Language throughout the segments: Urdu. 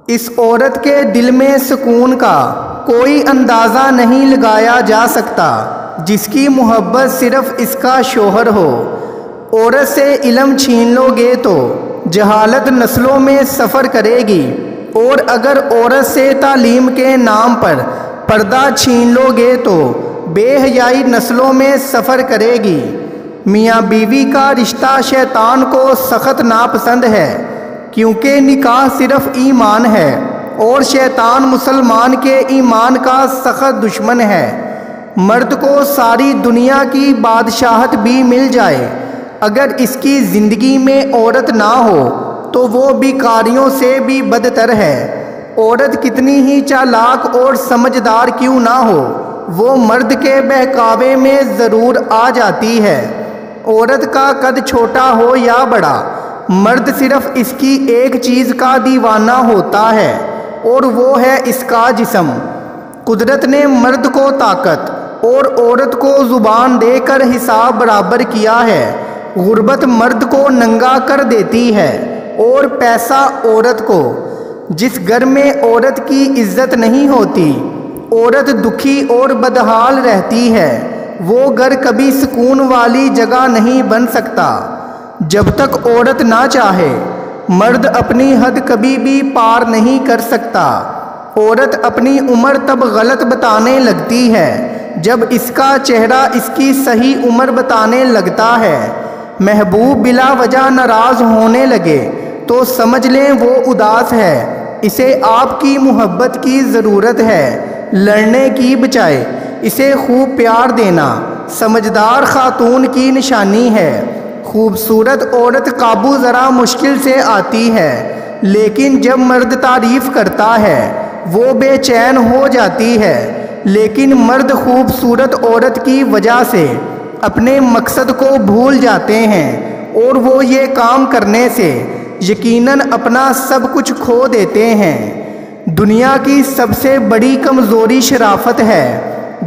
اس عورت کے دل میں سکون کا کوئی اندازہ نہیں لگایا جا سکتا جس کی محبت صرف اس کا شوہر ہو۔ عورت سے علم چھین لو گے تو جہالت نسلوں میں سفر کرے گی، اور اگر عورت سے تعلیم کے نام پر پردہ چھین لو گے تو بے حیائی نسلوں میں سفر کرے گی۔ میاں بیوی کا رشتہ شیطان کو سخت ناپسند ہے، کیونکہ نکاح صرف ایمان ہے اور شیطان مسلمان کے ایمان کا سخت دشمن ہے۔ مرد کو ساری دنیا کی بادشاہت بھی مل جائے، اگر اس کی زندگی میں عورت نہ ہو تو وہ بیکاریوں سے بھی بدتر ہے۔ عورت کتنی ہی چالاک اور سمجھدار کیوں نہ ہو، وہ مرد کے بہکاوے میں ضرور آ جاتی ہے۔ عورت کا قد چھوٹا ہو یا بڑا، مرد صرف اس کی ایک چیز کا دیوانہ ہوتا ہے اور وہ ہے اس کا جسم۔ قدرت نے مرد کو طاقت اور عورت کو زبان دے کر حساب برابر کیا ہے۔ غربت مرد کو ننگا کر دیتی ہے اور پیسہ عورت کو۔ جس گھر میں عورت کی عزت نہیں ہوتی، عورت دکھی اور بدحال رہتی ہے، وہ گھر کبھی سکون والی جگہ نہیں بن سکتا۔ جب تک عورت نہ چاہے، مرد اپنی حد کبھی بھی پار نہیں کر سکتا۔ عورت اپنی عمر تب غلط بتانے لگتی ہے جب اس کا چہرہ اس کی صحیح عمر بتانے لگتا ہے۔ محبوب بلا وجہ ناراض ہونے لگے تو سمجھ لیں وہ اداس ہے، اسے آپ کی محبت کی ضرورت ہے، لڑنے کی بجائے اسے خوب پیار دینا سمجھدار خاتون کی نشانی ہے۔ خوبصورت عورت قابو ذرا مشکل سے آتی ہے، لیکن جب مرد تعریف کرتا ہے وہ بے چین ہو جاتی ہے۔ لیکن مرد خوبصورت عورت کی وجہ سے اپنے مقصد کو بھول جاتے ہیں، اور وہ یہ کام کرنے سے یقیناً اپنا سب کچھ کھو دیتے ہیں۔ دنیا کی سب سے بڑی کمزوری شرافت ہے،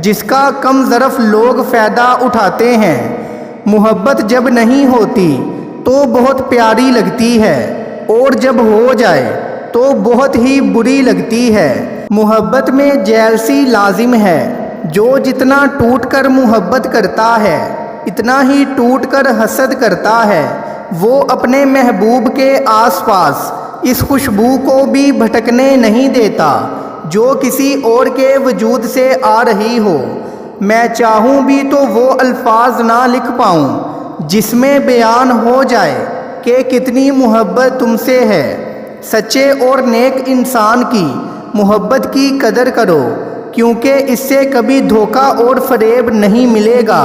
جس کا کم ظرف لوگ فائدہ اٹھاتے ہیں۔ محبت جب نہیں ہوتی تو بہت پیاری لگتی ہے، اور جب ہو جائے تو بہت ہی بری لگتی ہے۔ محبت میں جیلسی لازم ہے۔ جو جتنا ٹوٹ کر محبت کرتا ہے، اتنا ہی ٹوٹ کر حسد کرتا ہے۔ وہ اپنے محبوب کے آس پاس اس خوشبو کو بھی بھٹکنے نہیں دیتا جو کسی اور کے وجود سے آ رہی ہو۔ میں چاہوں بھی تو وہ الفاظ نہ لکھ پاؤں جس میں بیان ہو جائے کہ کتنی محبت تم سے ہے۔ سچے اور نیک انسان کی محبت کی قدر کرو، کیونکہ اس سے کبھی دھوکہ اور فریب نہیں ملے گا۔